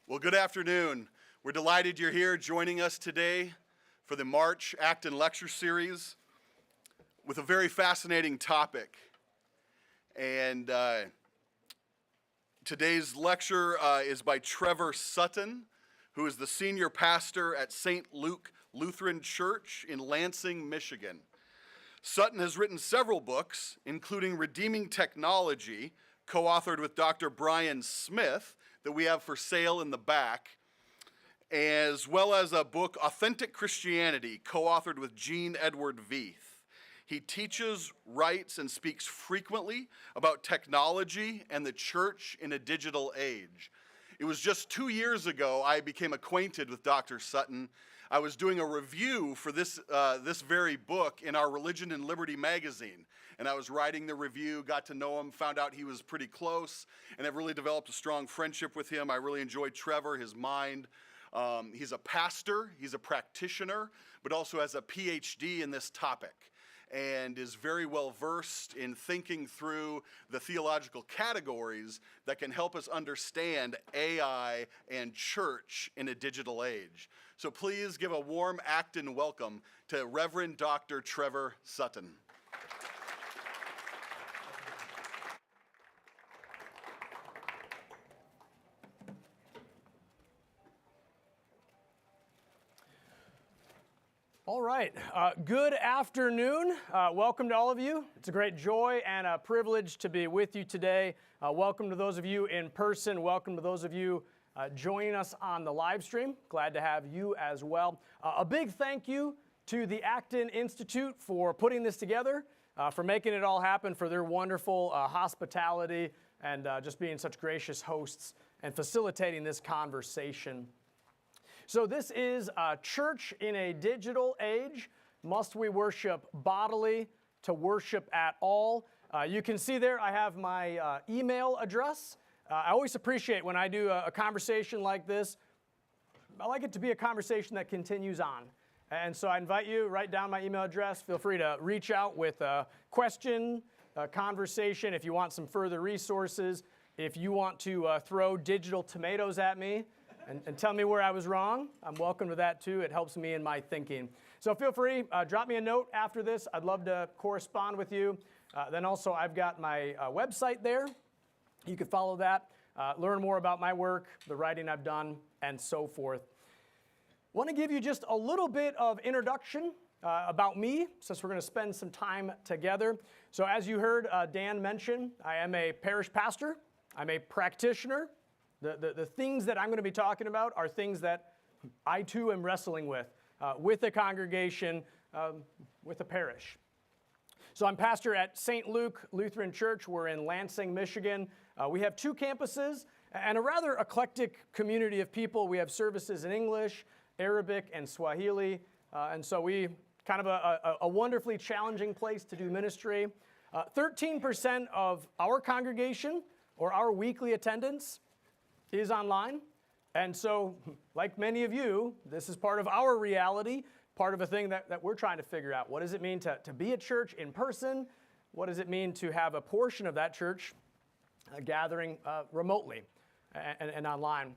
Well, good afternoon. We're delighted you're here joining us today for the March Acton Lecture Series with a very fascinating topic. And today's lecture is by Trevor Sutton, who is the senior pastor at St. Luke Lutheran Church in Lansing, Michigan. Sutton has written several books, including Redeeming Technology, co-authored with Dr. Brian Smith, that we have for sale in the back, as well as a book, Authentic Christianity, co-authored with Gene Edward Veith. He teaches, writes, and speaks frequently about technology and the church in a digital age. It was just 2 years ago I became acquainted with Dr. Sutton. I was doing a review for this very book in our Religion and Liberty magazine. And I was writing the review, got to know him, found out he was pretty close, and I've really developed a strong friendship with him. I really enjoyed Trevor, his mind. He's a pastor, he's a practitioner, but also has a PhD in this topic and is very well versed in thinking through the theological categories that can help us understand AI and church in a digital age. So please give a warm Acton welcome to Reverend Dr. Trevor Sutton. All right, good afternoon. Welcome to all of you. It's a great joy and a privilege to be with you today. Welcome to those of you in person. Welcome to those of you joining us on the live stream. Glad to have you as well. A big thank you to the Acton Institute for putting this together, for making it all happen, for their wonderful hospitality and just being such gracious hosts and facilitating this conversation. So this is Church in a Digital Age. Must we worship bodily to worship at all? You can see there I have my email address. I always appreciate when I do a conversation like this. I like it to be a conversation that continues on. And so I invite you, write down my email address. Feel free to reach out with a question, a conversation, if you want some further resources. If you want to throw digital tomatoes at me, and tell me where I was wrong, I'm welcome to that too. It helps me in my thinking. So feel free, drop me a note after this. I'd love to correspond with you. Then also I've got my website there. You can follow that, learn more about my work, the writing I've done, and so forth. I want to give you just a little bit of introduction about me, since we're going to spend some time together. So as you heard Dan mention, I am a parish pastor. I'm a practitioner. The things that I'm going to be talking about are things that I too am wrestling with a congregation, with a parish. So I'm pastor at St. Luke Lutheran Church. We're in Lansing, Michigan. We have 2 campuses and a rather eclectic community of people. We have services in English, Arabic, and Swahili. And so we kind of a wonderfully challenging place to do ministry. 13% of our congregation or our weekly attendance is online. And so, like many of you, this is part of our reality, part of a thing that we're trying to figure out. What does it mean to be at church in person? What does it mean to have a portion of that church gathering remotely and online?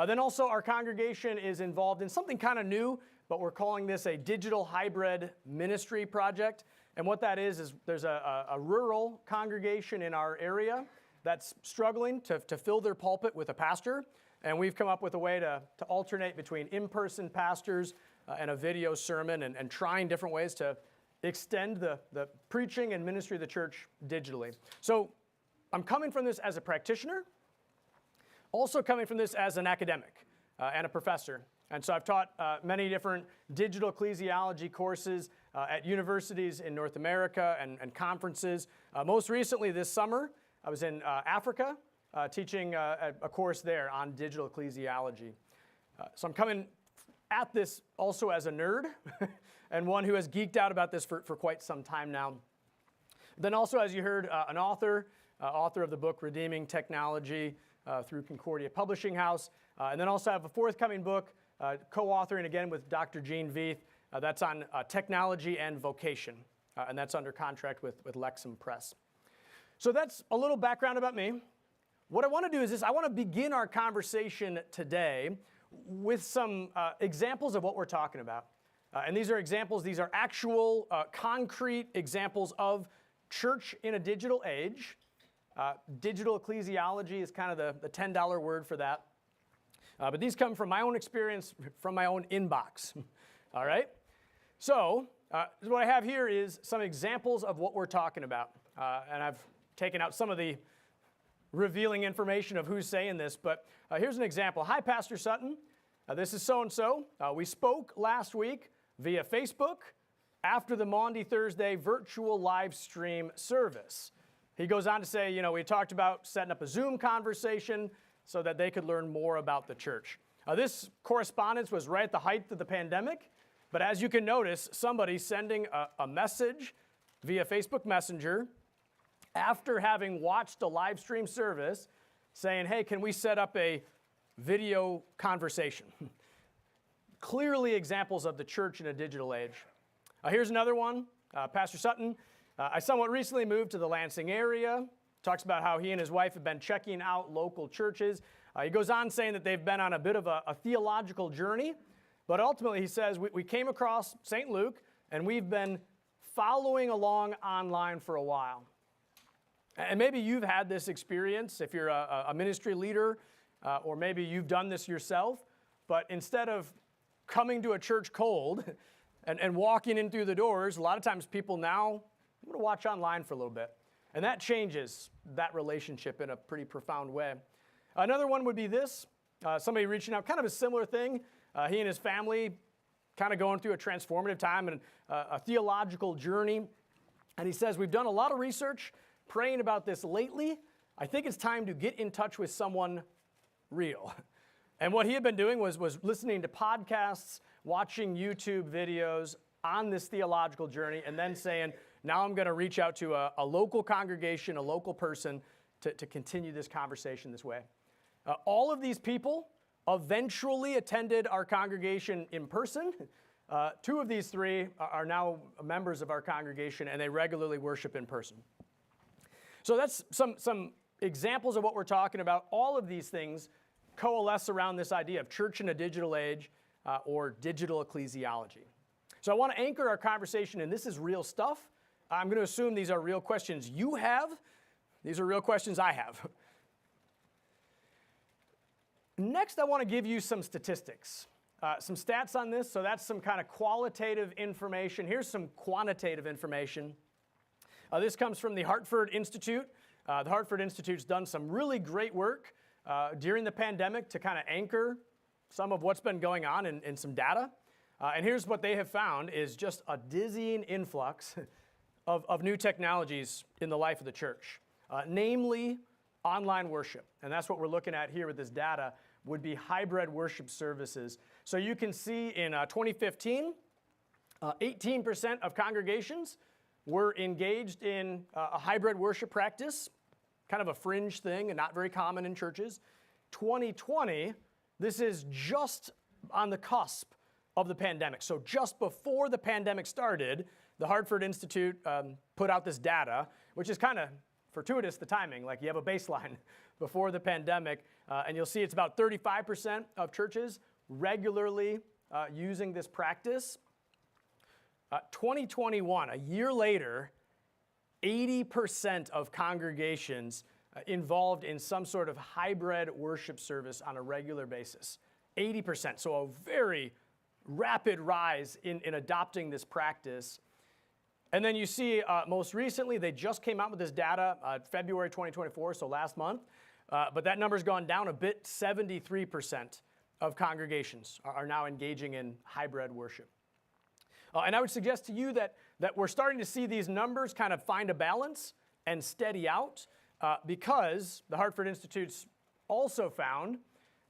Then also our congregation is involved in something kind of new, but we're calling this a digital hybrid ministry project. And what that is there's a rural congregation in our area that's struggling to fill their pulpit with a pastor. And we've come up with a way to alternate between in-person pastors and a video sermon and trying different ways to extend the preaching and ministry of the church digitally. So I'm coming from this as a practitioner, also coming from this as an academic and a professor. And so I've taught many different digital ecclesiology courses at universities in North America and conferences. Most recently this summer, I was in Africa teaching a course there on digital ecclesiology. So I'm coming at this also as a nerd and one who has geeked out about this for quite some time now. Then also, as you heard, an author of the book Redeeming Technology through Concordia Publishing House. And then also have a forthcoming book, co-authoring again with Dr. Gene Veith. That's on technology and vocation. And that's under contract with Lexham Press. So that's a little background about me. what I want to do is this. I want to begin our conversation today with some examples of what we're talking about. And these are examples, these are actual concrete examples of church in a digital age. Digital ecclesiology is kind of the $10 word for that. But these come from my own experience, from my own inbox. All right? So, what I have here is some examples of what we're talking about. And I've taken out some of the revealing information of who's saying this, but here's an example. Hi, Pastor Sutton. This is so-and-so. We spoke last week via Facebook after the Maundy Thursday virtual live stream service. He goes on to say, we talked about setting up a Zoom conversation so that they could learn more about the church. This correspondence was right at the height of the pandemic, but as you can notice, somebody sending a message via Facebook Messenger after having watched a live stream service saying, hey, can we set up a video conversation? Clearly examples of the church in a digital age. Here's another one. Pastor Sutton, I somewhat recently moved to the Lansing area. Talks about how he and his wife have been checking out local churches. He goes on saying that they've been on a bit of a theological journey, but ultimately he says, we came across St. Luke and we've been following along online for a while. And maybe you've had this experience if you're a ministry leader, or maybe you've done this yourself, but instead of coming to a church cold and walking in through the doors, a lot of times people now want to watch online for a little bit. And that changes that relationship in a pretty profound way. Another one would be this, somebody reaching out, kind of a similar thing. He and his family kind of going through a transformative time and a theological journey. And he says, we've done a lot of research, praying about this lately. I think it's time to get in touch with someone real. And what he had been doing was listening to podcasts, watching YouTube videos on this theological journey, and then saying, now I'm going to reach out to a local congregation, a local person, to continue this conversation this way. All of these people eventually attended our congregation in person. Two of these three are now members of our congregation, and they regularly worship in person. So that's some examples of what we're talking about. All of these things coalesce around this idea of church in a digital age or digital ecclesiology. So I want to anchor our conversation, and this is real stuff. I'm going to assume these are real questions you have. These are real questions I have. Next, I want to give you some statistics, some stats on this. So that's some kind of qualitative information. Here's some quantitative information. This comes from the Hartford Institute. The Hartford Institute's done some really great work during the pandemic to kind of anchor some of what's been going on in some data. And here's what they have found is just a dizzying influx of new technologies in the life of the church, namely online worship. And that's what we're looking at here with this data, would be hybrid worship services. So you can see in 2015, 18% of congregations were engaged in a hybrid worship practice, kind of a fringe thing and not very common in churches. 2020, this is just on the cusp of the pandemic. So just before the pandemic started, the Hartford Institute put out this data, which is kind of fortuitous, the timing. Like you have a baseline before the pandemic, and you'll see it's about 35% of churches regularly using this practice. 2021, a year later, 80% of congregations involved in some sort of hybrid worship service on a regular basis. 80%, so a very rapid rise in adopting this practice. And then you see most recently, they just came out with this data, February 2024, so last month. But that number's gone down a bit. 73% of congregations are now engaging in hybrid worship. And I would suggest to you that we're starting to see these numbers kind of find a balance and steady out because the Hartford Institute's also found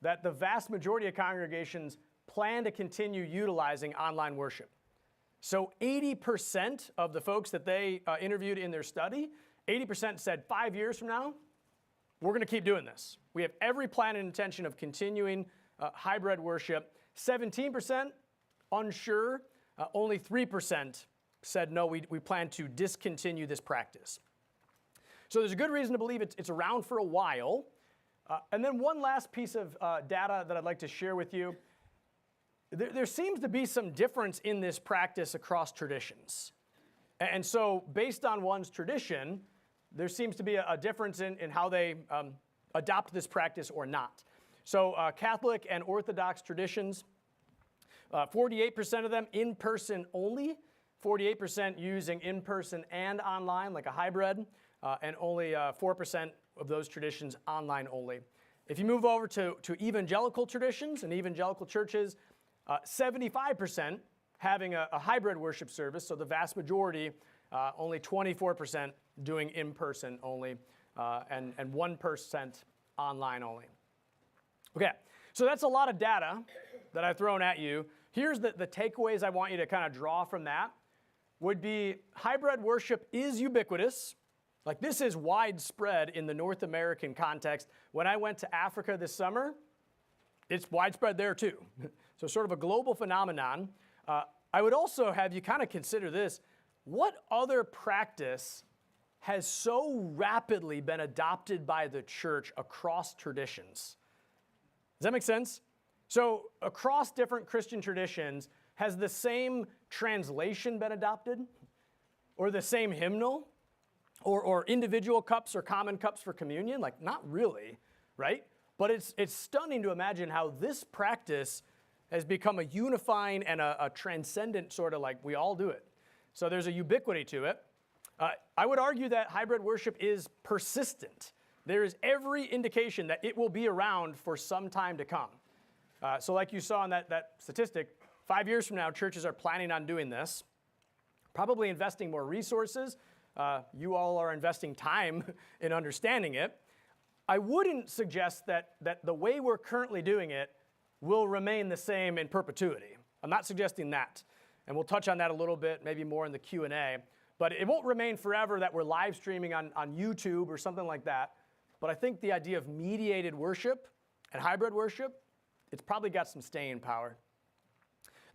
that the vast majority of congregations plan to continue utilizing online worship. So 80% of the folks that they interviewed in their study, 80% said 5 years from now, we're going to keep doing this. We have every plan and intention of continuing hybrid worship. 17% unsure. Only 3% said, no, we plan to discontinue this practice. So there's a good reason to believe it's around for a while. And then one last piece of data that I'd like to share with you. There seems to be some difference in this practice across traditions. And so based on one's tradition, there seems to be a difference in how they adopt this practice or not. So Catholic and Orthodox traditions, 48% of them in-person only, 48% using in-person and online, like a hybrid, and only 4% of those traditions online only. If you move over to evangelical traditions and evangelical churches, 75% having a hybrid worship service, so the vast majority, only 24% doing in-person only, and 1% online only. Okay, so that's a lot of data that I've thrown at you. Here's the takeaways I want you to kind of draw from that. Would be hybrid worship is ubiquitous. Like this is widespread in the North American context. When I went to Africa this summer, it's widespread there too. So sort of a global phenomenon. I would also have you kind of consider this. What other practice has so rapidly been adopted by the church across traditions? Does that make sense? So across different Christian traditions, has the same translation been adopted? Or the same hymnal? Or individual cups or common cups for communion? Like, not really, right? But it's stunning to imagine how this practice has become a unifying and a transcendent sort of like, we all do it. So there's a ubiquity to it. I would argue that hybrid worship is persistent. There is every indication that it will be around for some time to come. So like you saw in that statistic, 5 years from now, churches are planning on doing this, probably investing more resources. You all are investing time in understanding it. I wouldn't suggest that the way we're currently doing it will remain the same in perpetuity. I'm not suggesting that. And we'll touch on that a little bit, maybe more in the Q&A. But it won't remain forever that we're live streaming on YouTube or something like that. But I think the idea of mediated worship and hybrid worship, it's probably got some staying power.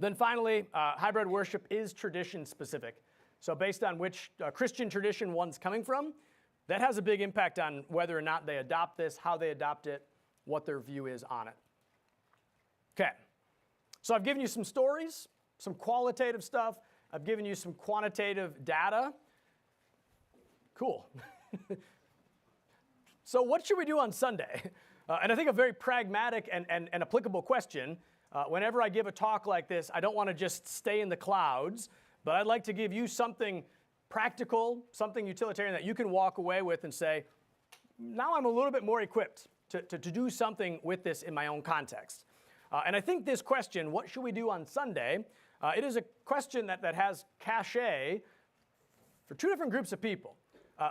Then finally, hybrid worship is tradition specific. So based on which Christian tradition one's coming from, that has a big impact on whether or not they adopt this, how they adopt it, what their view is on it. Okay, so I've given you some stories, some qualitative stuff. I've given you some quantitative data. Cool. So what should we do on Sunday? And I think a very pragmatic and applicable question. Whenever I give a talk like this, I don't want to just stay in the clouds, but I'd like to give you something practical, something utilitarian that you can walk away with and say, now I'm a little bit more equipped to do something with this in my own context. And I think this question, what should we do on Sunday, it is a question that has cachet for two different groups of people.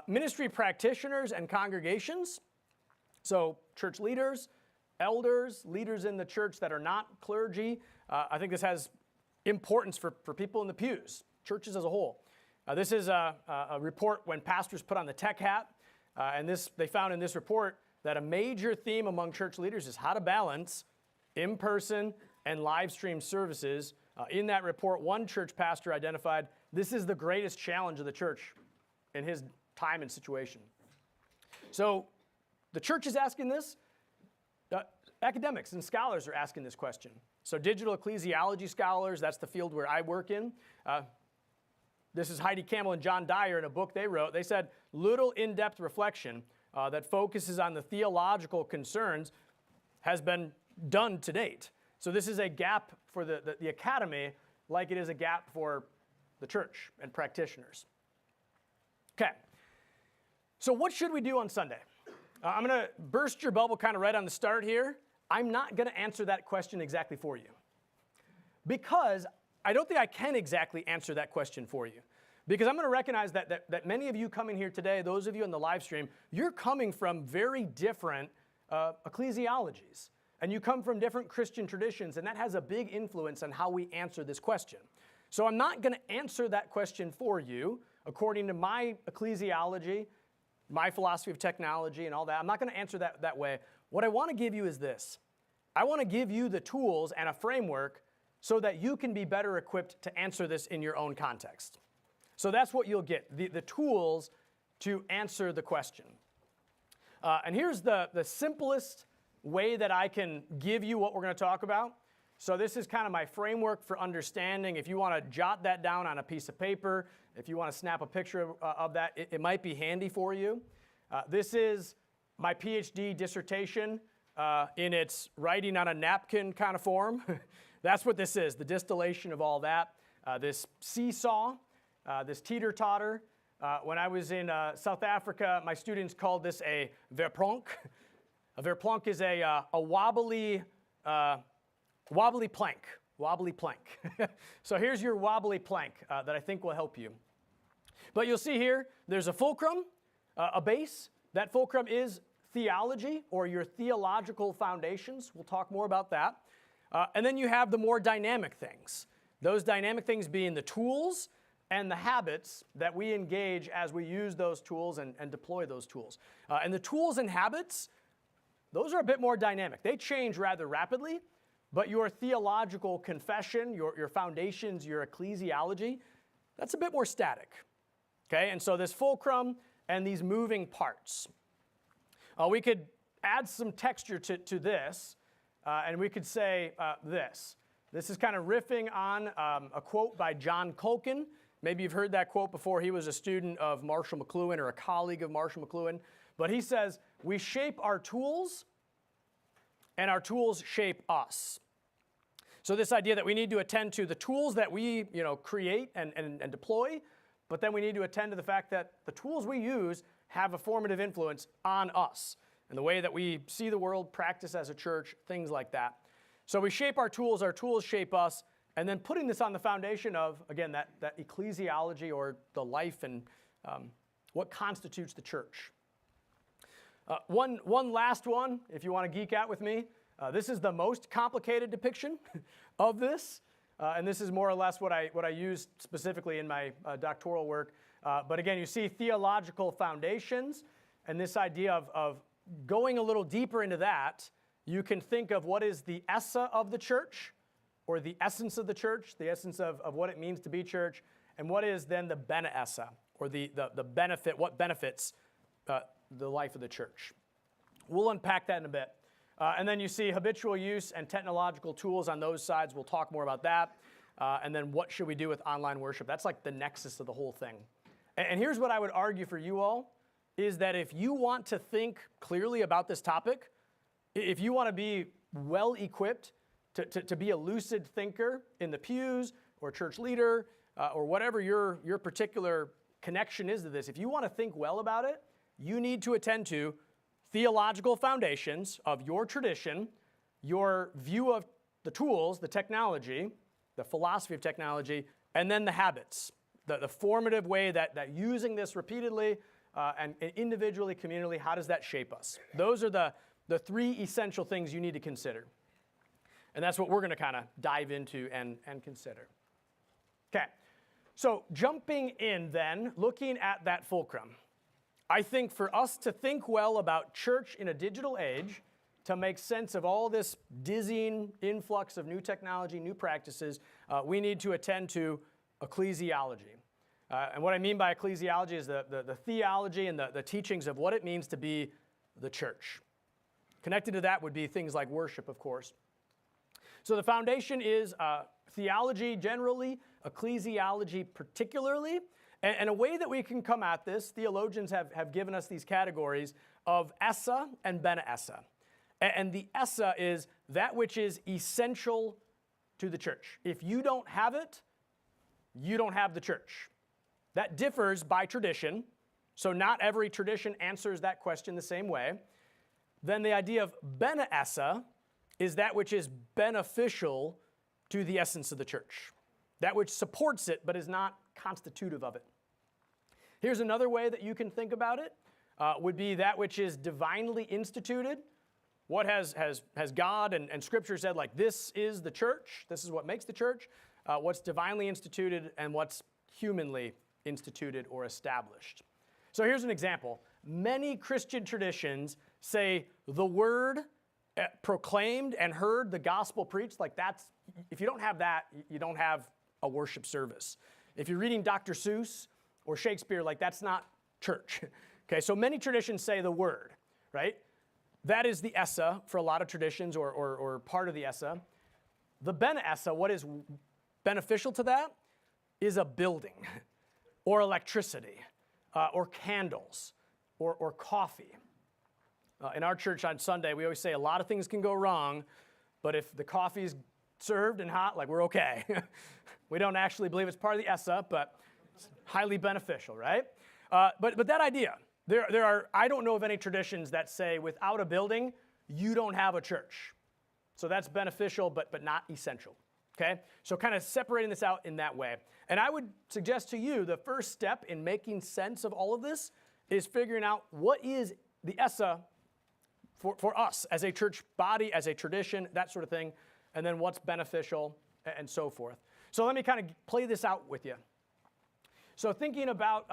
Ministry practitioners and congregations, so church leaders, elders, leaders in the church that are not clergy. I think this has importance for people in the pews, churches as a whole. This is a report when pastors put on the tech hat, and they found in this report that a major theme among church leaders is how to balance in-person and live stream services. In that report, one church pastor identified this is the greatest challenge of the church in his time and situation. So the church is asking this. Academics and scholars are asking this question. So digital ecclesiology scholars, that's the field where I work in. This is Heidi Campbell and John Dyer in a book they wrote. They said, little in-depth reflection that focuses on the theological concerns has been done to date. So this is a gap for the academy like it is a gap for the church and practitioners. Okay, so what should we do on Sunday? I'm going to burst your bubble kind of right on the start here. I'm not going to answer that question exactly for you because I don't think I can exactly answer that question for you. Because I'm going to recognize that many of you coming here today, those of you in the live stream, you're coming from very different ecclesiologies. And you come from different Christian traditions, and that has a big influence on how we answer this question. So I'm not going to answer that question for you according to my ecclesiology, my philosophy of technology and all that. I'm not going to answer that way. What I want to give you is this. I want to give you the tools and a framework so that you can be better equipped to answer this in your own context. So that's what you'll get, the tools to answer the question. And here's the simplest way that I can give you what we're going to talk about. So this is kind of my framework for understanding. If you want to jot that down on a piece of paper, if you want to snap a picture of that, it might be handy for you. This is my PhD dissertation in its writing on a napkin kind of form. That's what this is, the distillation of all that. This seesaw, this teeter-totter. When I was in South Africa, my students called this a verplank. A verplank is a wobbly plank. Wobbly plank. So here's your wobbly plank that I think will help you. But you'll see here, there's a fulcrum, a base. That fulcrum is theology, or your theological foundations. We'll talk more about that. And then you have the more dynamic things. Those dynamic things being the tools and the habits that we engage as we use those tools and deploy those tools. And the tools and habits, those are a bit more dynamic. They change rather rapidly, but your theological confession, your foundations, your ecclesiology, that's a bit more static. Okay, and so this fulcrum and these moving parts. We could add some texture to this, and we could say this. This is kind of riffing on a quote by John Culkin. Maybe you've heard that quote before. He was a student of Marshall McLuhan or a colleague of Marshall McLuhan. But he says, we shape our tools, and our tools shape us. So this idea that we need to attend to the tools that we create and deploy, but then we need to attend to the fact that the tools we use have a formative influence on us and the way that we see the world, practice as a church, things like that. So we shape our tools shape us, and then putting this on the foundation of, again, that ecclesiology, or the life and what constitutes the church. One last one, if you want to geek out with me. This is the most complicated depiction of this, and this is more or less what I used specifically in my doctoral work. But again, you see theological foundations, and this idea of going a little deeper into that, you can think of what is the esse of the church, or the essence of the church, the essence of what it means to be church, and what is then the bene esse, or the benefit, what benefits the life of the church. We'll unpack that in a bit. And then you see habitual use and technological tools on those sides. We'll talk more about that. And then what should we do with online worship? That's like the nexus of the whole thing. And here's what I would argue for you all, is that if you want to think clearly about this topic, if you want to be well-equipped to be a lucid thinker in the pews, or church leader, or whatever your particular connection is to this, if you want to think well about it, you need to attend to theological foundations of your tradition, your view of the tools, the technology, the philosophy of technology, and then the habits, the formative way that using this repeatedly and individually, communally, how does that shape us? Those are the three essential things you need to consider. And that's what we're going to kind of dive into and consider. Okay, so jumping in then, looking at that fulcrum. I think for us to think well about church in a digital age, to make sense of all this dizzying influx of new technology, new practices, we need to attend to ecclesiology. And what I mean by ecclesiology is the theology and the teachings of what it means to be the church. Connected to that would be things like worship, of course. So the foundation is theology generally, ecclesiology particularly. And a way that we can come at this, theologians have given us these categories of esse and bene esse. And the esse is that which is essential to the church. If you don't have it, you don't have the church. That differs by tradition, so not every tradition answers that question the same way. Then the idea of bene esse is that which is beneficial to the essence of the church, that which supports it but is not constitutive of it. Here's another way that you can think about it, would be that which is divinely instituted. What has God and Scripture said, like, this is the church, this is what makes the church, what's divinely instituted and what's humanly instituted or established. So here's an example. Many Christian traditions say the word proclaimed and heard, the gospel preached, like that's, if you don't have that, you don't have a worship service. If you're reading Dr. Seuss or Shakespeare, like that's not church. Okay, so many traditions say the word, right? That is the essa for a lot of traditions or part of the essa. The bene essa, what is beneficial to that, is a building or electricity or candles or coffee. In our church on Sunday, we always say a lot of things can go wrong, but if the coffee is served and hot, like, we're okay. We don't actually believe it's part of the essa, but it's highly beneficial, right? But that idea, there are, I don't know of any traditions that say without a building, you don't have a church. So that's beneficial, but not essential, okay? So kind of separating this out in that way. And I would suggest to you the first step in making sense of all of this is figuring out what is the essa for us as a church body, as a tradition, that sort of thing, and then what's beneficial and so forth. So let me kind of play this out with you. So thinking about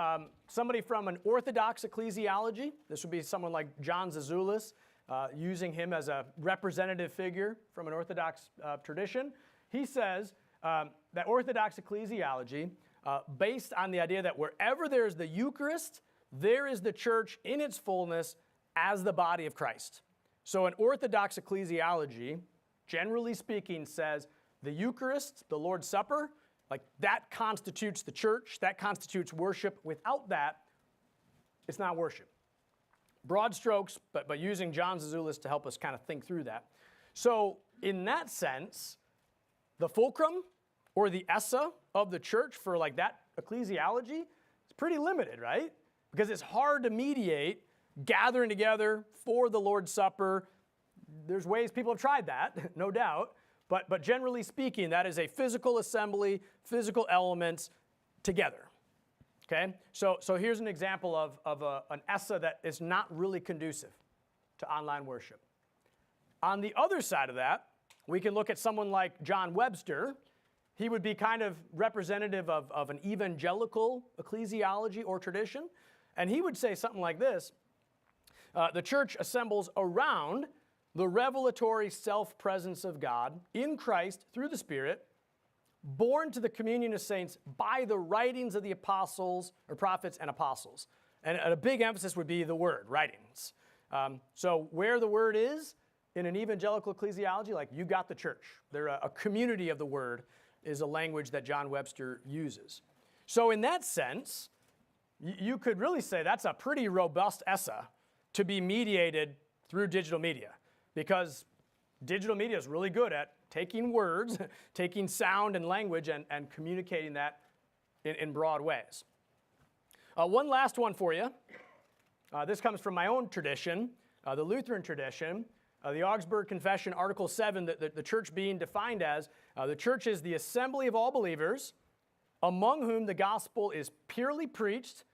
somebody from an Orthodox ecclesiology, this would be someone like John Zizulis, using him as a representative figure from an Orthodox tradition. He says that Orthodox ecclesiology, based on the idea that wherever there's the Eucharist, there is the church in its fullness as the body of Christ. So an Orthodox ecclesiology, generally speaking, says the Eucharist, the Lord's Supper, like that constitutes the church, that constitutes worship. Without that, it's not worship. Broad strokes, but using John Zizulis to help us kind of think through that. So in that sense, the fulcrum or the essa of the church for like that ecclesiology is pretty limited, right? Because it's hard to mediate gathering together for the Lord's Supper. There's ways people have tried that, no doubt. But generally speaking, that is a physical assembly, physical elements together. Okay? So here's an example of an essa that is not really conducive to online worship. On the other side of that, we can look at someone like John Webster. He would be kind of representative of an evangelical ecclesiology or tradition. And he would say something like this: the church assembles around the revelatory self-presence of God in Christ through the Spirit, born to the communion of saints by the writings of the apostles or prophets and apostles. And a big emphasis would be the word, writings. So where the word is in an evangelical ecclesiology, like you got the church. They're a community of the word is a language that John Webster uses. So in that sense, you could really say that's a pretty robust essa to be mediated through digital media, because digital media is really good at taking words, taking sound and language, and communicating that in broad ways. One last one for you. This comes from my own tradition, the Lutheran tradition. The Augsburg Confession, Article 7, the church being defined as, the church is the assembly of all believers, among whom the gospel is purely preached,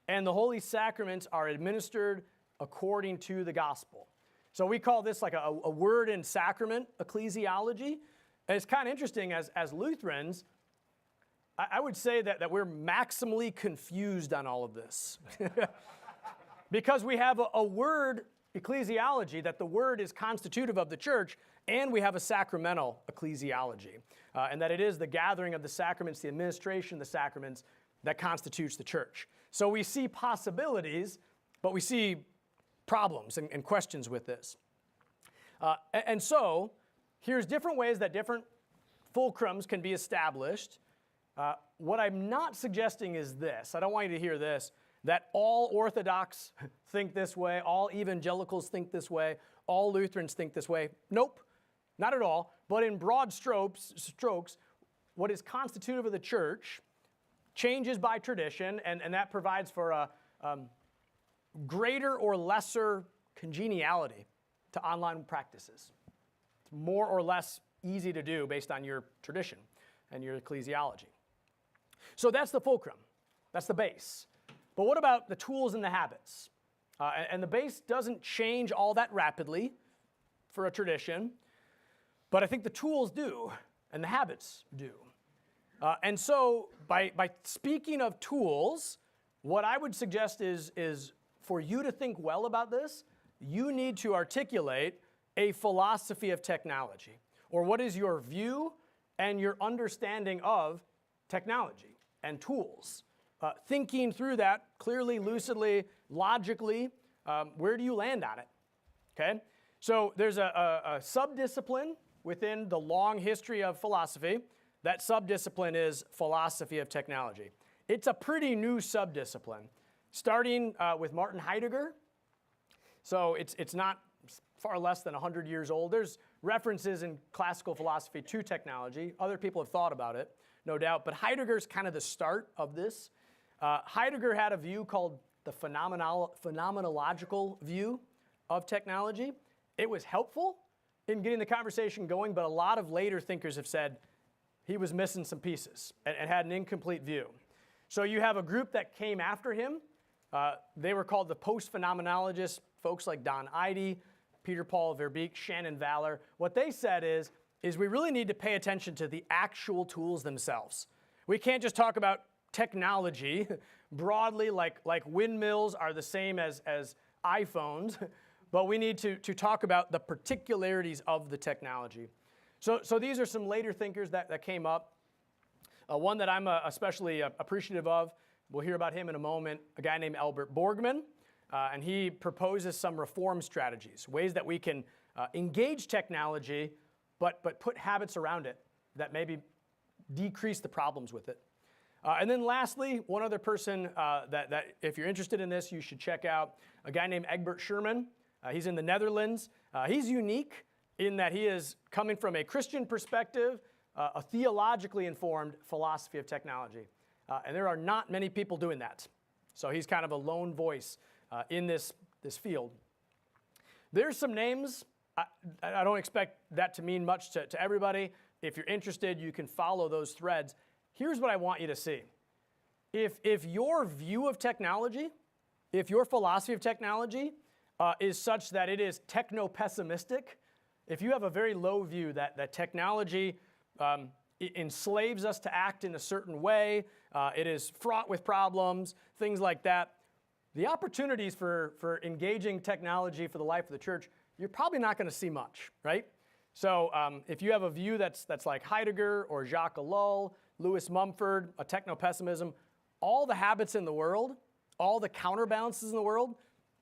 and the holy sacraments are administered according to the gospel. So we call this like a word and sacrament ecclesiology. And it's kind of interesting as Lutherans, I would say that we're maximally confused on all of this. Because we have a word ecclesiology, that the word is constitutive of the church, and we have a sacramental ecclesiology. And that it is the gathering of the sacraments, the administration of the sacraments, that constitutes the church. So we see possibilities, but we see problems and questions with this. And so here's different ways that different fulcrums can be established. What I'm not suggesting is this. I don't want you to hear this, that all Orthodox think this way, all evangelicals think this way, all Lutherans think this way. Nope, not at all. But in broad strokes, what is constitutive of the church changes by tradition, and that provides for a greater or lesser congeniality to online practices. It's more or less easy to do based on your tradition and your ecclesiology. So that's the fulcrum. That's the base. But what about the tools and the habits? And the base doesn't change all that rapidly for a tradition, but I think the tools do, and the habits do. And so by speaking of tools, what I would suggest is for you to think well about this, you need to articulate a philosophy of technology, or what is your view and your understanding of technology and tools. Thinking through that clearly, lucidly, logically, where do you land on it? okay? So there's a subdiscipline within the long history of philosophy. That subdiscipline is philosophy of technology. It's a pretty new subdiscipline, starting with Martin Heidegger. So it's not far less than 100 years old. There's references in classical philosophy to technology. Other people have thought about it, no doubt, but Heidegger's kind of the start of this. Heidegger had a view called the phenomenological view of technology. It was helpful in getting the conversation going, but a lot of later thinkers have said he was missing some pieces and had an incomplete view. So you have a group that came after him. They were called the post-phenomenologists, folks like Don Eide, Peter Paul Verbeek, Shannon Valor. What they said is we really need to pay attention to the actual tools themselves. We can't just talk about technology broadly, like windmills are the same as iPhones, but we need to talk about the particularities of the technology. So these are some later thinkers that came up. One that I'm especially appreciative of, we'll hear about him in a moment, a guy named Albert Borgman, and he proposes some reform strategies, ways that we can engage technology, but put habits around it that maybe decrease the problems with it. And then lastly, one other person that if you're interested in this, you should check out, a guy named Egbert Sherman. He's in the Netherlands. He's unique in that he is coming from a Christian perspective, a theologically informed philosophy of technology. And there are not many people doing that. So he's kind of a lone voice in this field. There's some names. I don't expect that to mean much to everybody. If you're interested, you can follow those threads. Here's what I want you to see. If your view of technology, if your philosophy of technology is such that it is techno-pessimistic, if you have a very low view that technology enslaves us to act in a certain way, it is fraught with problems, things like that, the opportunities for engaging technology for the life of the church, you're probably not going to see much, right? So if you have a view that's like Heidegger or Jacques Ellul, Lewis Mumford, a techno-pessimism, all the habits in the world, all the counterbalances in the world,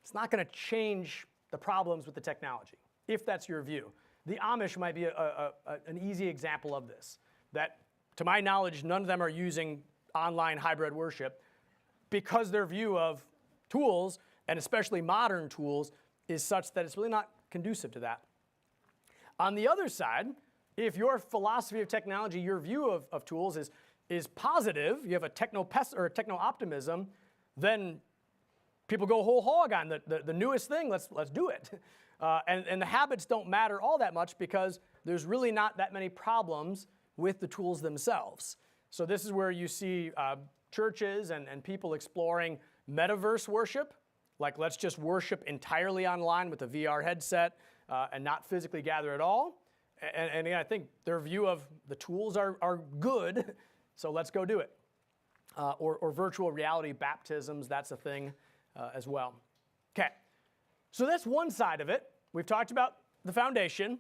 it's not going to change the problems with the technology, if that's your view. The Amish might be an easy example of this, that to my knowledge, none of them are using online hybrid worship because their view of tools, and especially modern tools, is such that it's really not conducive to that. On the other side, if your philosophy of technology, your view of tools is positive, you have a techno-optimism, then people go whole hog on the newest thing, let's do it. And the habits don't matter all that much because there's really not that many problems with the tools themselves. So this is where you see churches and people exploring metaverse worship, like let's just worship entirely online with a VR headset and not physically gather at all. And I think their view of the tools are good, so let's go do it. Or virtual reality baptisms, that's a thing as well. Okay, so that's one side of it. We've talked about the foundation,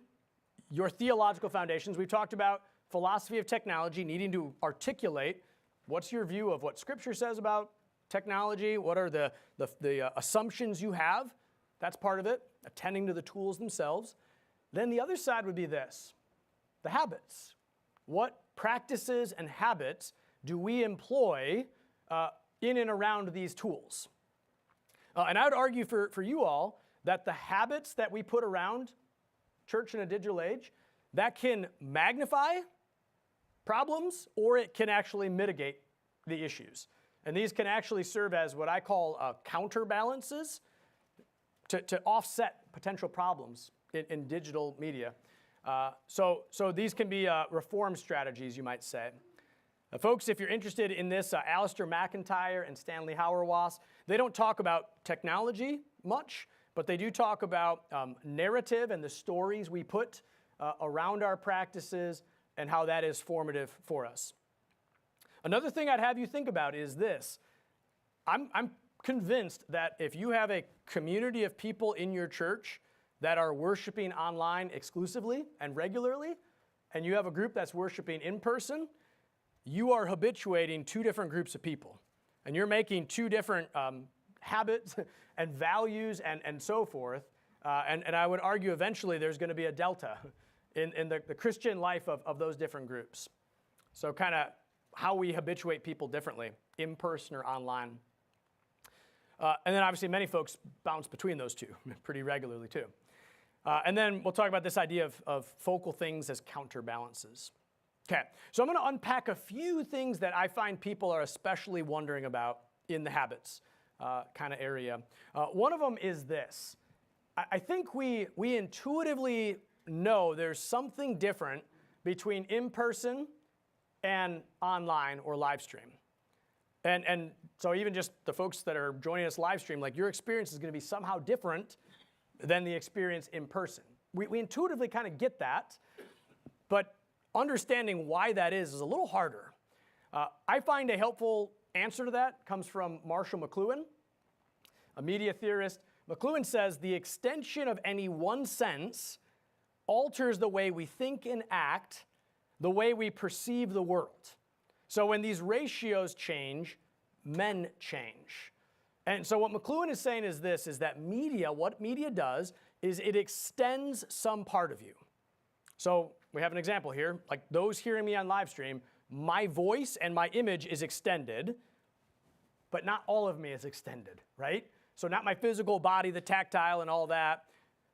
your theological foundations. We've talked about philosophy of technology, needing to articulate what's your view of what Scripture says about technology, what are the assumptions you have. That's part of it, attending to the tools themselves. Then the other side would be this, the habits. What practices and habits do we employ in and around these tools? And I would argue for you all that the habits that we put around church in a digital age, that can magnify problems or it can actually mitigate the issues. And these can actually serve as what I call counterbalances to offset potential problems in digital media. So these can be reform strategies, you might say. Folks, if you're interested in this, Alistair McIntyre and Stanley Hauerwas, they don't talk about technology much, but they do talk about narrative and the stories we put around our practices and how that is formative for us. Another thing I'd have you think about is this. I'm convinced that if you have a community of people in your church that are worshiping online exclusively and regularly, and you have a group that's worshiping in person, you are habituating two different groups of people. And you're making two different habits and values and so forth And I would argue eventually there's going to be a delta in the Christian life of those different groups. So kind of how we habituate people differently, in person or online. And then obviously many folks bounce between those two pretty regularly too. And then we'll talk about this idea of focal things as counterbalances. Okay, so I'm going to unpack a few things that I find people are especially wondering about in the habits kind of area. One of them is this. I think we intuitively know there's something different between in-person and online or live stream. And so even just the folks that are joining us live stream, like your experience is going to be somehow different than the experience in person. We intuitively kind of get that, but understanding why that is a little harder. I find a helpful answer to that comes from Marshall McLuhan, a media theorist. McLuhan says the extension of any one sense alters the way we think and act, the way we perceive the world. So when these ratios change, men change. And so what McLuhan is saying is this, is that what media does is it extends some part of you. So we have an example here, like those hearing me on live stream, my voice and my image is extended, but not all of me is extended, right? So not my physical body, the tactile and all that.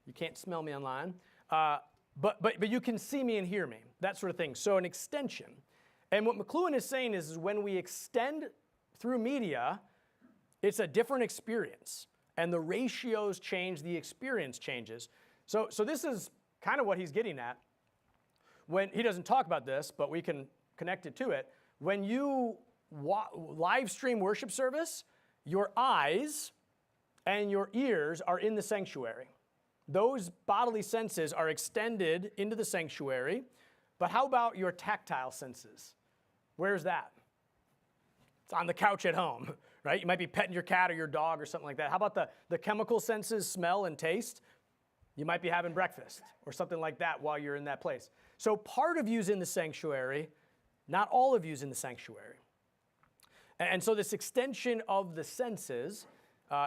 You can't smell me online. But you can see me and hear me, that sort of thing. So an extension. And what McLuhan is saying is when we extend through media, it's a different experience. And the ratios change, the experience changes. So this is kind of what he's getting at. When he doesn't talk about this, but we can connect it to it. When you live stream worship service, your eyes and your ears are in the sanctuary. Those bodily senses are extended into the sanctuary. But how about your tactile senses? Where's that? It's on the couch at home, right? You might be petting your cat or your dog or something like that. How about the chemical senses, smell and taste? You might be having breakfast or something like that while you're in that place. So part of you's in the sanctuary, not all of you's in the sanctuary. And so this extension of the senses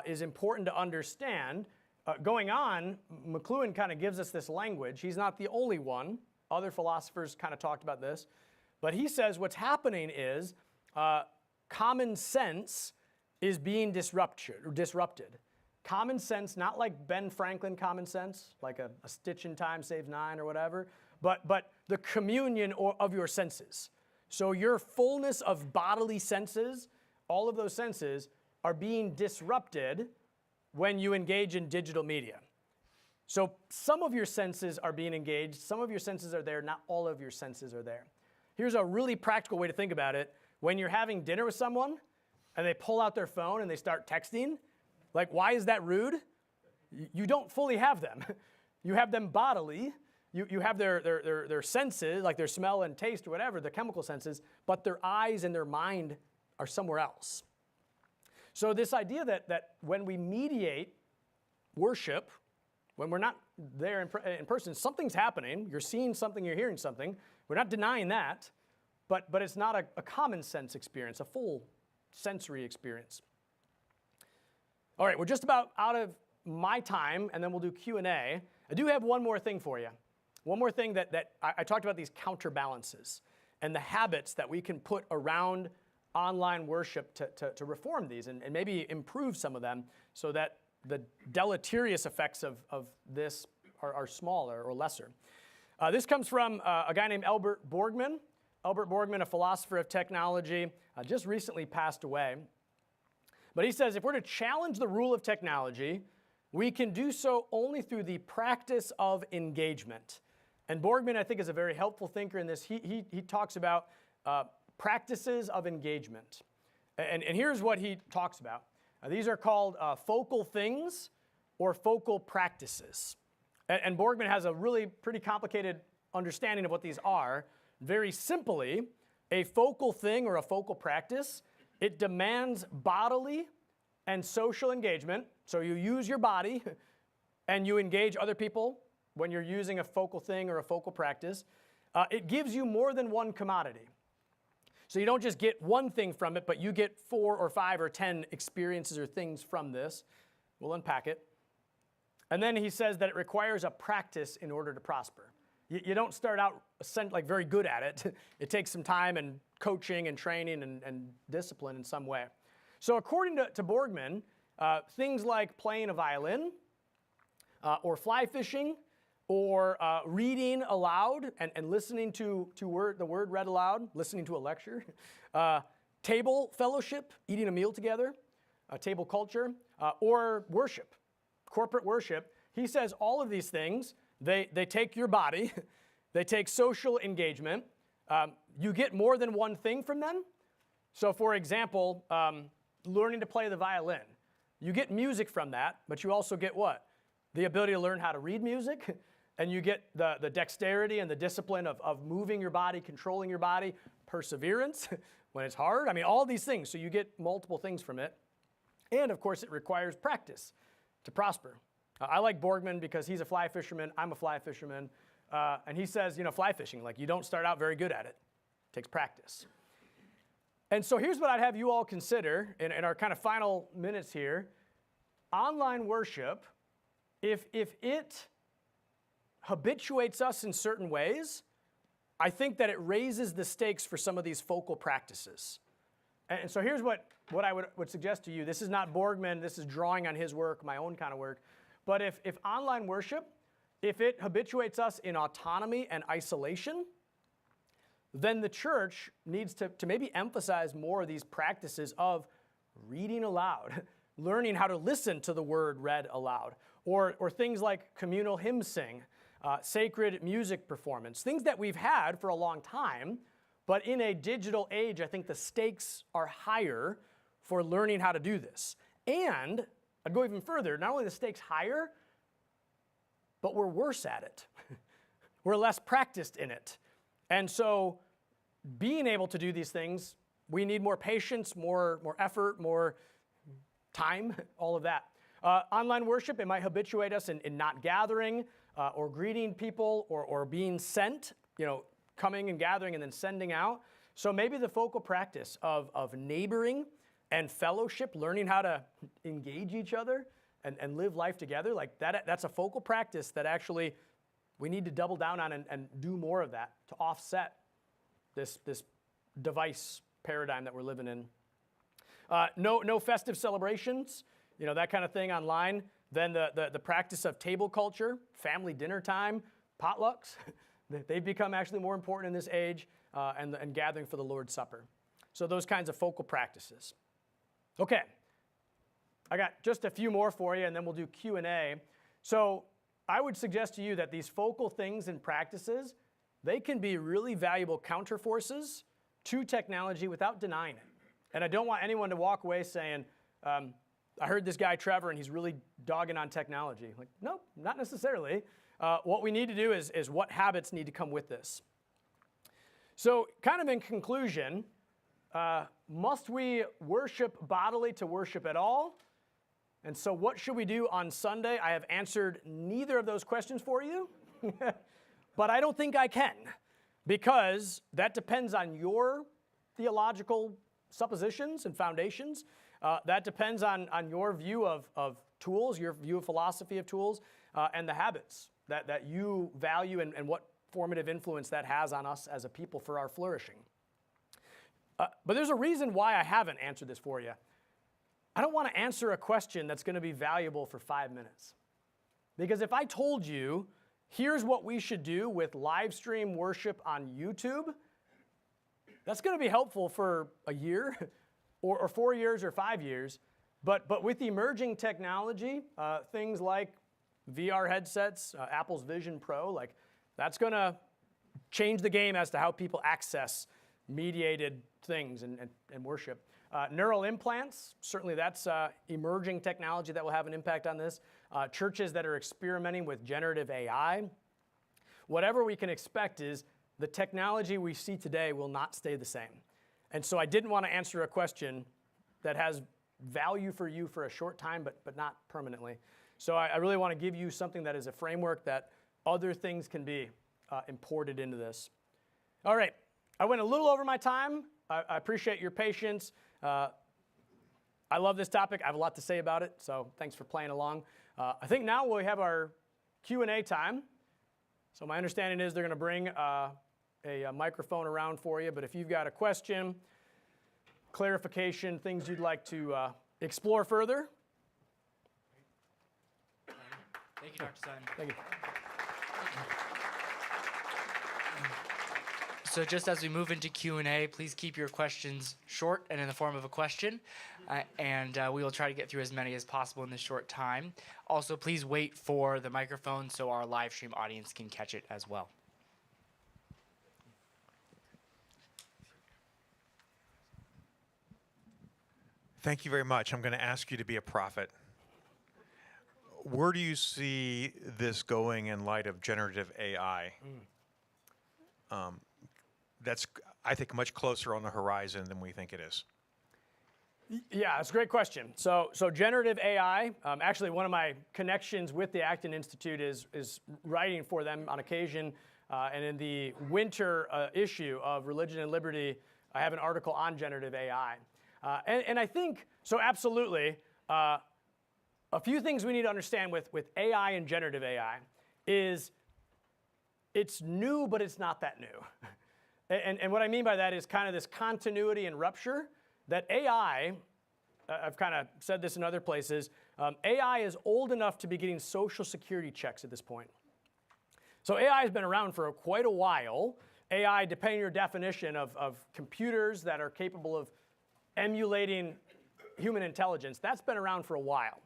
is important to understand. Going on, McLuhan kind of gives us this language. He's not the only one. Other philosophers kind of talked about this. But he says what's happening is common sense is being disrupted. Common sense, not like Ben Franklin common sense, like a stitch in time saves 9 or whatever, but the communion of your senses. So your fullness of bodily senses, all of those senses, are being disrupted when you engage in digital media. So some of your senses are being engaged, some of your senses are there, not all of your senses are there. Here's a really practical way to think about it. When you're having dinner with someone and they pull out their phone and they start texting, like, why is that rude? You don't fully have them. You have them bodily. You have their senses, like their smell and taste or whatever, the chemical senses, but their eyes and their mind are somewhere else. So this idea that when we mediate worship, when we're not there in person, something's happening. You're seeing something, you're hearing something. We're not denying that, but it's not a common sense experience, a full sensory experience. All right, we're just about out of my time, and then we'll do Q&A. I do have one more thing for you. One more thing that I talked about, these counterbalances and the habits that we can put around online worship to reform these and maybe improve some of them so that the deleterious effects of this are smaller or lesser. This comes from a guy named Albert Borgman. Albert Borgman, a philosopher of technology, just recently passed away. But he says if we're to challenge the rule of technology, we can do so only through the practice of engagement. And Borgman, I think, is a very helpful thinker in this. He talks about practices of engagement. And here's what he talks about. These are called focal things or focal practices. And Borgman has a really pretty complicated understanding of what these are. Very simply, a focal thing or a focal practice, it demands bodily and social engagement. So you use your body and you engage other people when you're using a focal thing or a focal practice. It gives you more than one commodity. So you don't just get one thing from it, but you get 4 or 5 or 10 experiences or things from this. We'll unpack it. And then he says that it requires a practice in order to prosper. You don't start out like very good at it. It takes some time and coaching and training and discipline in some way. So according to Borgman, things like playing a violin or fly fishing or reading aloud and listening to the word read aloud, listening to a lecture, table fellowship, eating a meal together, table culture, or worship, corporate worship. He says all of these things, they take your body, they take social engagement. You get more than one thing from them. So for example, learning to play the violin. You get music from that, but you also get what? The ability to learn how to read music, and you get the dexterity and the discipline of moving your body, controlling your body, perseverance when it's hard. I mean, all these things. So you get multiple things from it. And of course, it requires practice to prosper. I like Borgman because he's a fly fisherman. I'm a fly fisherman. And he says, fly fishing, like you don't start out very good at it. It takes practice. And so here's what I'd have you all consider in our kind of final minutes here. Online worship, if it habituates us in certain ways, I think that it raises the stakes for some of these focal practices. And so here's what I would suggest to you. This is not Borgman. This is drawing on his work, my own kind of work. But if online worship, if it habituates us in autonomy and isolation, then the church needs to maybe emphasize more of these practices of reading aloud, learning how to listen to the word read aloud, or things like communal hymn sing, sacred music performance, things that we've had for a long time, but in a digital age, I think the stakes are higher for learning how to do this. And I'd go even further, not only the stakes higher, but we're worse at it. We're less practiced in it. And so being able to do these things, we need more patience, more effort, more time, all of that. Online worship, it might habituate us in not gathering or greeting people or being sent, coming and gathering and then sending out. So maybe the focal practice of neighboring and fellowship, learning how to engage each other and live life together, like that's a focal practice that actually we need to double down on and do more of that to offset this device paradigm that we're living in. No festive celebrations, that kind of thing online. Then the practice of table culture, family dinner time, potlucks, they've become actually more important in this age, and gathering for the Lord's Supper. So those kinds of focal practices. Okay, I got just a few more for you, and then we'll do Q&A. So I would suggest to you that these focal things and practices, they can be really valuable counterforces to technology without denying it. And I don't want anyone to walk away saying, I heard this guy, Trevor, and he's really dogging on technology. Like, no, not necessarily. What we need to do is what habits need to come with this. So kind of in conclusion, must we worship bodily to worship at all? And so what should we do on Sunday? I have answered neither of those questions for you, but I don't think I can, because that depends on your theological suppositions and foundations. That depends on your view of tools, your view of philosophy of tools, and the habits that you value and what formative influence that has on us as a people for our flourishing. But there's a reason why I haven't answered this for you. I don't want to answer a question that's going to be valuable for 5 minutes. Because if I told you, here's what we should do with live stream worship on YouTube, that's going to be helpful for a year or 4 years or 5 years. But with emerging technology, things like VR headsets, Apple's Vision Pro, like that's going to change the game as to how people access mediated things and worship. Neural implants, certainly that's emerging technology that will have an impact on this. Churches that are experimenting with generative AI. Whatever we can expect is the technology we see today will not stay the same. And so I didn't want to answer a question that has value for you for a short time, but not permanently. So I really want to give you something that is a framework that other things can be imported into this. All right, I went a little over my time. I appreciate your patience. I love this topic. I have a lot to say about it, so thanks for playing along. I think now we have our Q&A time. So my understanding is they're going to bring a microphone around for you. But if you've got a question, clarification, things you'd like to explore further. Thank you, Dr. Sutton. Thank you. So just as we move into Q&A, please keep your questions short and in the form of a question, and we will try to get through as many as possible in this short time. Also, please wait for the microphone so our live stream audience can catch it as well. Thank you very much. I'm going to ask you to be a prophet. Where do you see this going in light of generative AI? That's, I think, much closer on the horizon than we think it is. Yeah, it's a great question. So generative AI, actually one of my connections with the Acton Institute is writing for them on occasion. And in the winter issue of Religion and Liberty, I have an article on generative AI. And I think, so absolutely, a few things we need to understand with AI and generative AI is it's new, but it's not that new. And what I mean by that is kind of this continuity and rupture that AI, I've kind of said this in other places, AI is old enough to be getting social security checks at this point. So AI has been around for quite a while. AI, depending on your definition of computers that are capable of emulating human intelligence, that's been around for a while.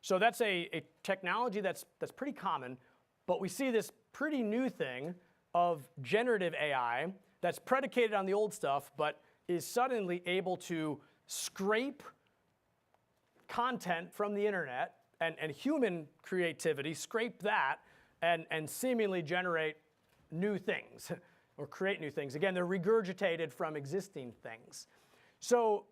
So that's a technology that's pretty common, but we see this pretty new thing of generative AI that's predicated on the old stuff, but is suddenly able to scrape content from the internet and human creativity, scrape that, and seemingly generate new things or create new things. Again, they're regurgitated from existing things. So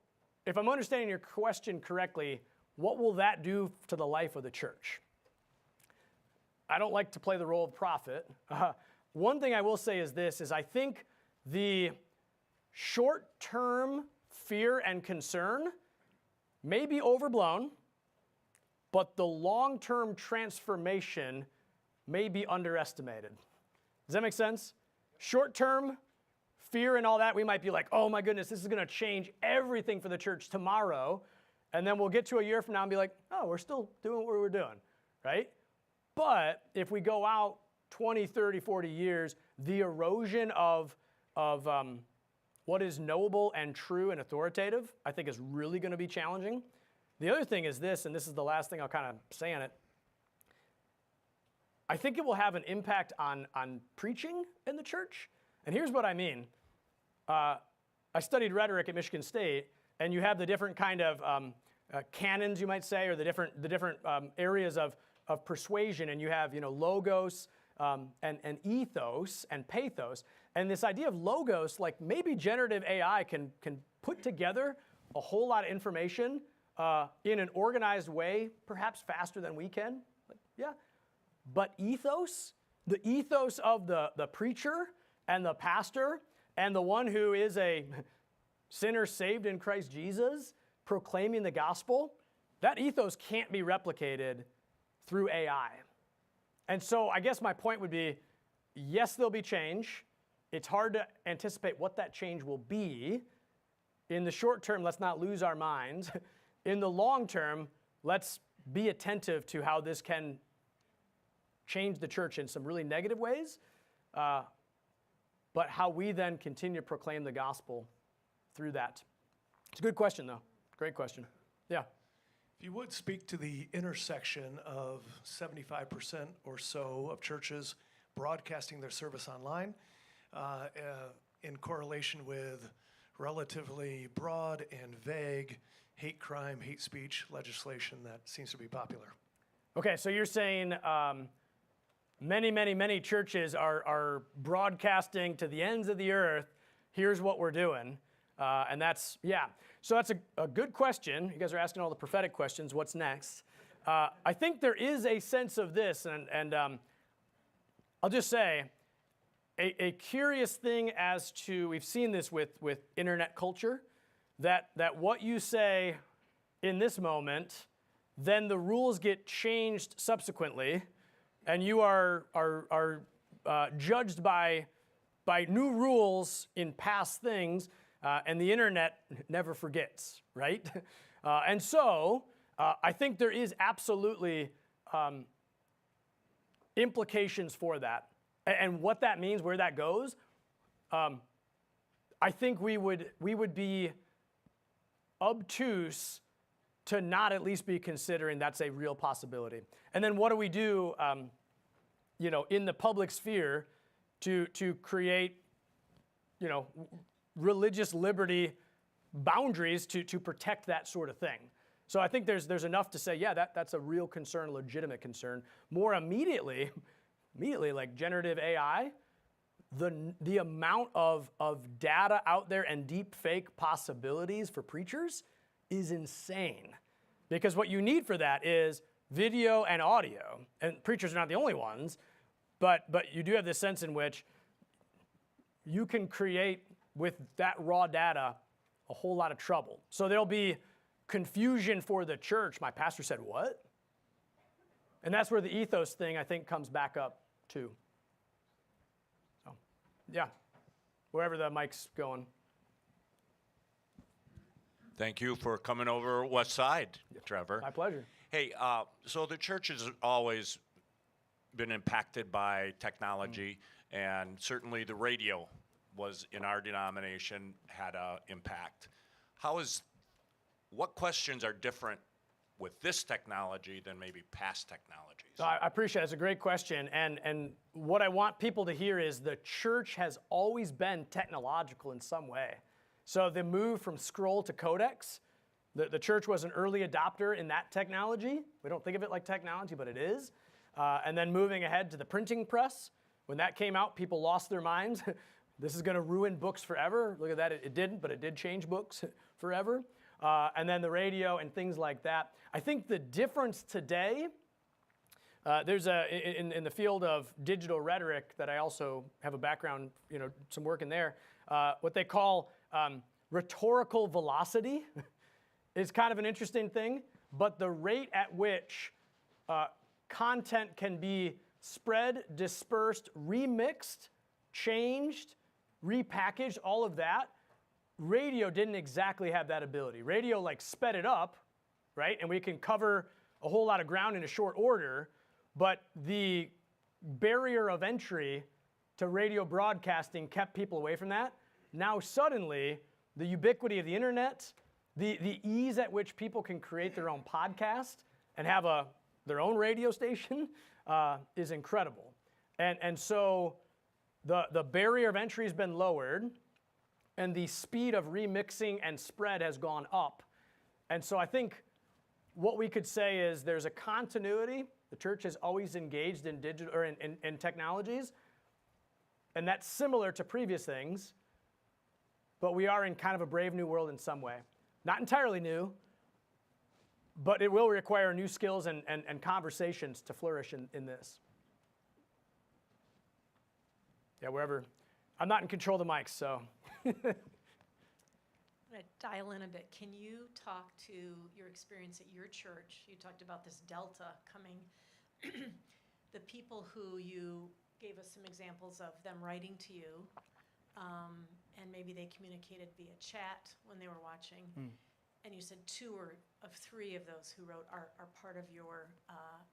if I'm understanding your question correctly, what will that do to the life of the church? I don't like to play the role of prophet. One thing I will say is this, is I think the short-term fear and concern may be overblown, but the long-term transformation may be underestimated. Does that make sense? Short-term fear and all that, we might be like, oh my goodness, this is going to change everything for the church tomorrow. And then we'll get to a year from now and be like, oh, we're still doing what we're doing, right? But if we go out 20, 30, 40 years, the erosion of what is knowable and true and authoritative, I think is really going to be challenging. The other thing is this, and this is the last thing I'll kind of say on it. I think it will have an impact on preaching in the church. And here's what I mean. I studied rhetoric at Michigan State, and you have the different kind of canons, you might say, or the different areas of persuasion, and you have logos and ethos and pathos. And this idea of logos, like maybe generative AI can put together a whole lot of information in an organized way, perhaps faster than we can. Yeah. But ethos, the ethos of the preacher and the pastor and the one who is a sinner saved in Christ Jesus, proclaiming the gospel, that ethos can't be replicated through AI. And so I guess my point would be, yes, there'll be change. It's hard to anticipate what that change will be. In the short term, let's not lose our minds. In the long term, let's be attentive to how this can change the church in some really negative ways, but how we then continue to proclaim the gospel through that. It's a good question, though. Great question. Yeah. If you would speak to the intersection of 75% or so of churches broadcasting their service online in correlation with relatively broad and vague hate crime, hate speech legislation that seems to be popular. Okay, so you're saying many churches are broadcasting to the ends of the earth, here's what we're doing. And that's, yeah. So that's a good question. You guys are asking all the prophetic questions. What's next? I think there is a sense of this, and I'll just say, a curious thing as to, we've seen this with internet culture, that what you say in this moment then the rules get changed subsequently, and you are judged by new rules in past things, and the internet never forgets, right? And so I think there is absolutely implications for that. And what that means, where that goes, I think we would be obtuse to not at least be considering that's a real possibility. And then what do we do, in the public sphere to create, religious liberty boundaries to protect that sort of thing? So I think there's enough to say, yeah, that's a real concern, a legitimate concern. More immediately, like generative AI, the amount of data out there and deep fake possibilities for preachers is insane. Because what you need for that is video and audio. And preachers are not the only ones, but you do have this sense in which you can create with that raw data a whole lot of trouble. So there'll be confusion for the church. My pastor said, what? And that's where the ethos thing, I think, comes back up too. So, yeah, wherever the mic's going. Thank you for coming over West Side, Trevor. My pleasure. Hey, so the church has always been impacted by technology, and certainly the radio was, in our denomination, had an impact. What questions are different with this technology than maybe past technologies? So I appreciate it. It's a great question. And what I want people to hear is the church has always been technological in some way. So the move from scroll to codex, the church was an early adopter in that technology. We don't think of it like technology, but it is. And then moving ahead to the printing press. When that came out, people lost their minds. This is going to ruin books forever. Look at that. It didn't, but it did change books forever. And then the radio and things like that. I think the difference today, there's in the field of digital rhetoric that I also have a background, some work in there, what they call rhetorical velocity is kind of an interesting thing, but the rate at which content can be spread, dispersed, remixed, changed, repackaged, all of that, radio didn't exactly have that ability. Radio sped it up, right? And we can cover a whole lot of ground in a short order, but the barrier of entry to radio broadcasting kept people away from that. Now suddenly, the ubiquity of the internet, the ease at which people can create their own podcast and have their own radio station is incredible. And so the barrier of entry has been lowered, and the speed of remixing and spread has gone up. And so I think what we could say is there's a continuity. The church has always engaged in digital or in technologies, and that's similar to previous things, but we are in kind of a brave new world in some way. Not entirely new, but it will require new skills and conversations to flourish in this. Yeah, wherever. I'm not in control of the mics, so. I'm going to dial in a bit. Can you talk to your experience at your church? You talked about this delta coming. The people who you gave us some examples of them writing to you, and maybe they communicated via chat when they were watching. And you said 2 of 3 of those who wrote are part of your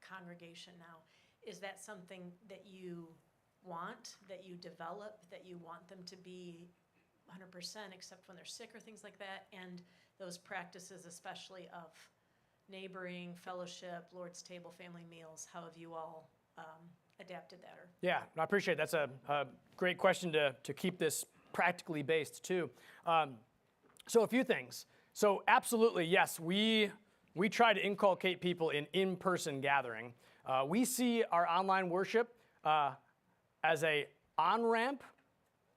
congregation now. Is that something that you want, that you develop, that you want them to be 100% except when they're sick or things like that, and those practices especially of neighboring, fellowship, Lord's table, family meals, how have you all adapted that? Yeah, I appreciate it. That's a great question to keep this practically based too. So a few things. So absolutely, yes, we try to inculcate people in in-person gathering. We see our online worship as a on-ramp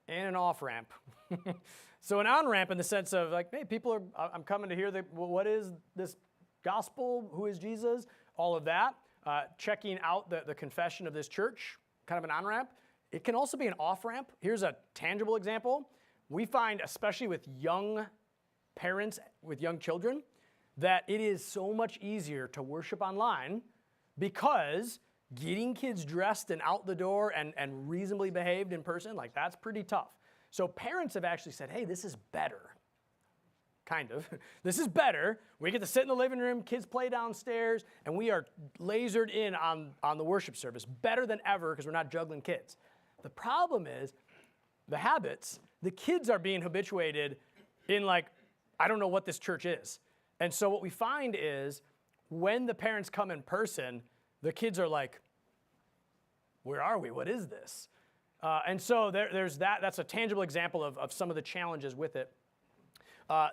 and an off-ramp. So an on-ramp in the sense of hey, I'm coming to hear what is this gospel? Who is Jesus? All of that. Checking out the confession of this church, kind of an on-ramp. It can also be an off-ramp. Here's a tangible example. We find, especially with young parents with young children, that it is so much easier to worship online because getting kids dressed and out the door and reasonably behaved in person, like that's pretty tough. So parents have actually said, hey, this is better. Kind of. This is better. We get to sit in the living room, kids play downstairs, and we are lasered in on the worship service. Better than ever because we're not juggling kids. The problem is the habits, the kids are being habituated in like, I don't know what this church is. And so what we find is when the parents come in person, the kids are like, where are we? What is this? And so there's that. That's a tangible example of some of the challenges with it.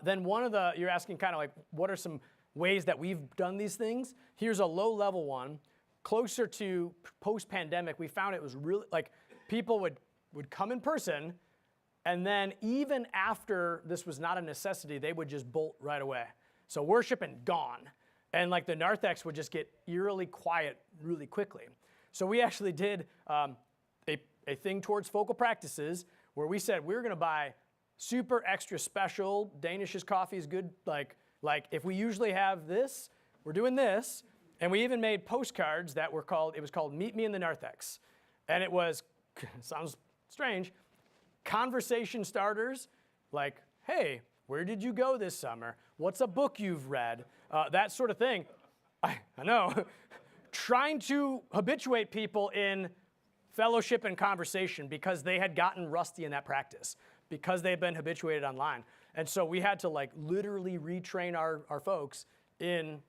Then you're asking kind of like, what are some ways that we've done these things? Here's a low-level one. Closer to post-pandemic, we found it was really, like, people would come in person, and then even after this was not a necessity, they would just bolt right away. So worship and gone. And like the narthex would just get eerily quiet really quickly. So we actually did a thing towards focal practices where we said we're going to buy super extra special. Danish's coffee is good. Like if we usually have this, we're doing this. And we even made postcards that were called Meet Me in the Narthex. And it was, sounds strange, conversation starters like, hey, where did you go this summer? What's a book you've read? That sort of thing. I know. Trying to habituate people in fellowship and conversation because they had gotten rusty in that practice, because they had been habituated online. And so we had to like literally retrain our folks in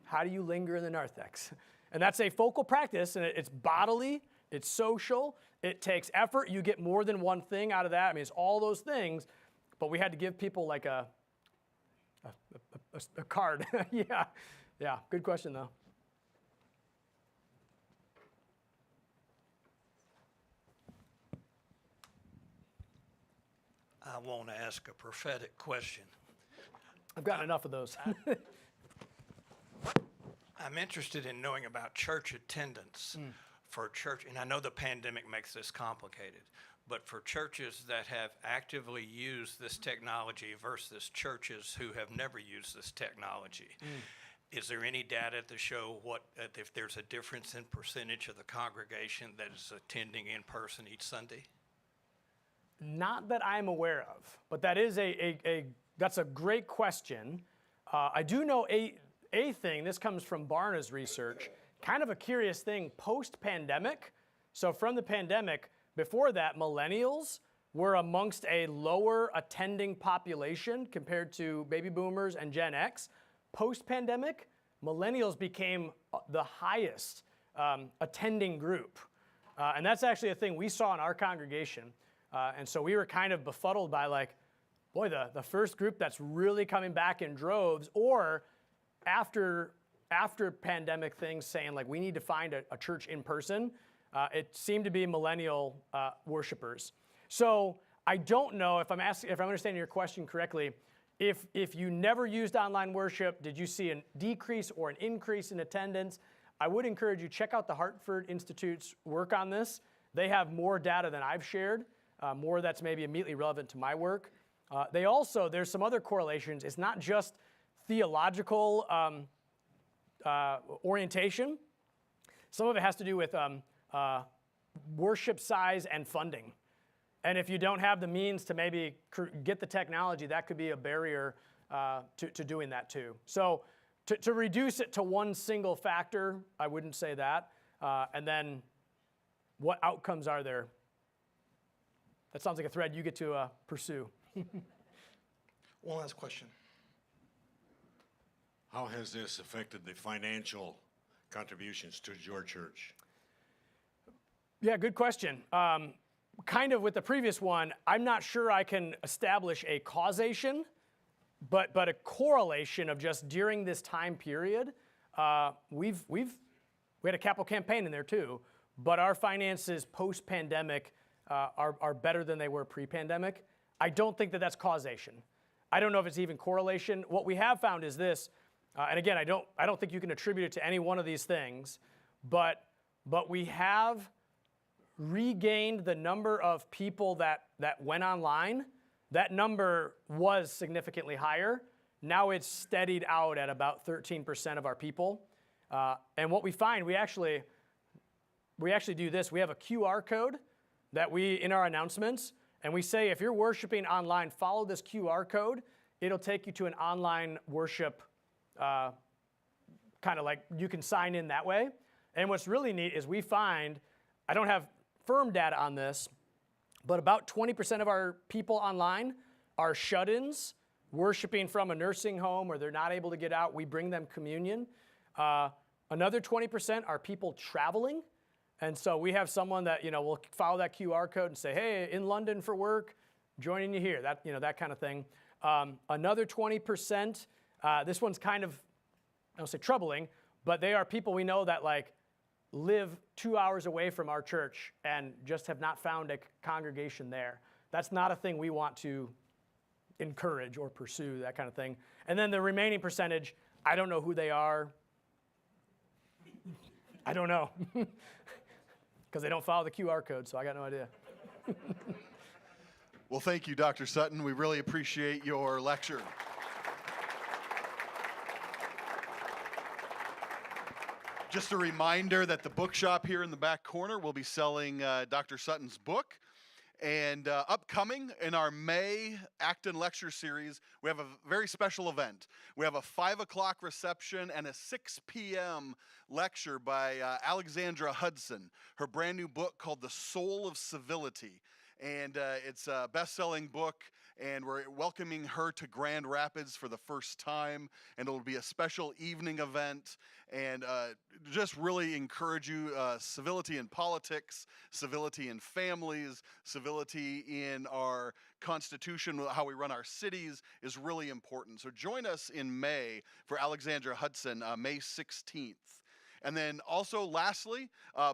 how do you linger in the narthex? And that's a focal practice, and it's bodily, it's social, it takes effort. You get more than one thing out of that. I mean, it's all those things, but we had to give people like a card. Yeah, good question though. I want to ask a prophetic question. I've gotten enough of those. I'm interested in knowing about church attendance for church, and I know the pandemic makes this complicated, but for churches that have actively used this technology versus churches who have never used this technology. Is there any data to show if there's a difference in percentage of the congregation that is attending in person each Sunday? Not that I'm aware of, but that is that's a great question. I do know a thing, this comes from Barna's research, kind of a curious thing, post-pandemic. So from the pandemic, before that, millennials were amongst a lower attending population compared to baby boomers and Gen X. Post-pandemic, millennials became the highest attending group. And that's actually a thing we saw in our congregation. And so we were kind of befuddled by like, boy, the first group that's really coming back in droves, or after pandemic things saying like we need to find a church in person, it seemed to be millennial worshipers. So I don't know if I'm understanding your question correctly. If you never used online worship, did you see a decrease or an increase in attendance? I would encourage you check out the Hartford Institute's work on this. They have more data than I've shared, more that's maybe immediately relevant to my work. There's some other correlations. It's not just theological orientation. Some of it has to do with worship size and funding. And if you don't have the means to maybe get the technology, that could be a barrier to doing that too. So to reduce it to one single factor, I wouldn't say that. And then what outcomes are there? That sounds like a thread you get to pursue. One last question. How has this affected the financial contributions to your church? Yeah, good question. Kind of with the previous one, I'm not sure I can establish a causation, but a correlation of just during this time period. We had a capital campaign in there too, but our finances post-pandemic are better than they were pre-pandemic. I don't think that that's causation. I don't know if it's even correlation. What we have found is this, and again, I don't think you can attribute it to any one of these things, but we have regained the number of people that went online. That number was significantly higher. Now it's steadied out at about 13% of our people. And what we find, we actually do this. We have a QR code that in our announcements, and we say if you're worshiping online, follow this QR code. It'll take you to an online worship, kind of like you can sign in that way. And what's really neat is we find, I don't have firm data on this, but about 20% of our people online are shut-ins, worshiping from a nursing home, or they're not able to get out. We bring them communion. Another 20% are people traveling. And so we have someone that, will follow that QR code and say, hey, in London for work, joining you here, that kind of thing. Another 20%, this one's kind of, I don't say troubling, but they are people we know that live 2 hours away from our church and just have not found a congregation there. That's not a thing we want to encourage or pursue, that kind of thing. And then the remaining percentage, I don't know who they are. I don't know. Because they don't follow the QR code, so I got no idea. Well, thank you, Dr. Sutton. We really appreciate your lecture. Just a reminder that the bookshop here in the back corner will be selling Dr. Sutton's book. And upcoming in our May Acton lecture series, we have a very special event. We have a 5 o'clock reception and a 6 p.m. lecture by Alexandra Hudson, her brand new book called The Soul of Civility. And it's a best-selling book, and we're welcoming her to Grand Rapids for the first time, and it'll be a special evening event, and just really encourage you, civility in politics, civility in families, civility in our Constitution, how we run our cities is really important. So join us in May for Alexandra Hudson, May 16th. And then also, lastly,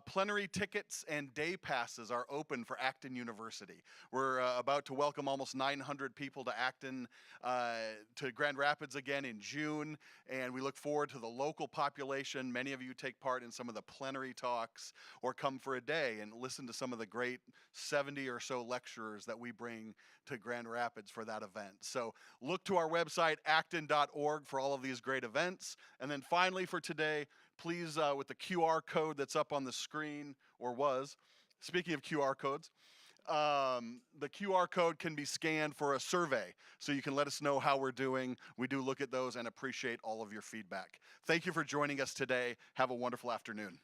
plenary tickets and day passes are open for Acton University. We're about to welcome almost 900 people to Acton, to Grand Rapids again in June, and we look forward to the local population. Many of you take part in some of the plenary talks or come for a day and listen to some of the great 70 or so lecturers that we bring to Grand Rapids for that event. So look to our website, acton.org, for all of these great events. And then finally for today, please, with the QR code that's up on the screen, or was, speaking of QR codes, the QR code can be scanned for a survey, so you can let us know how we're doing. We do look at those and appreciate all of your feedback. Thank you for joining us today. Have a wonderful afternoon.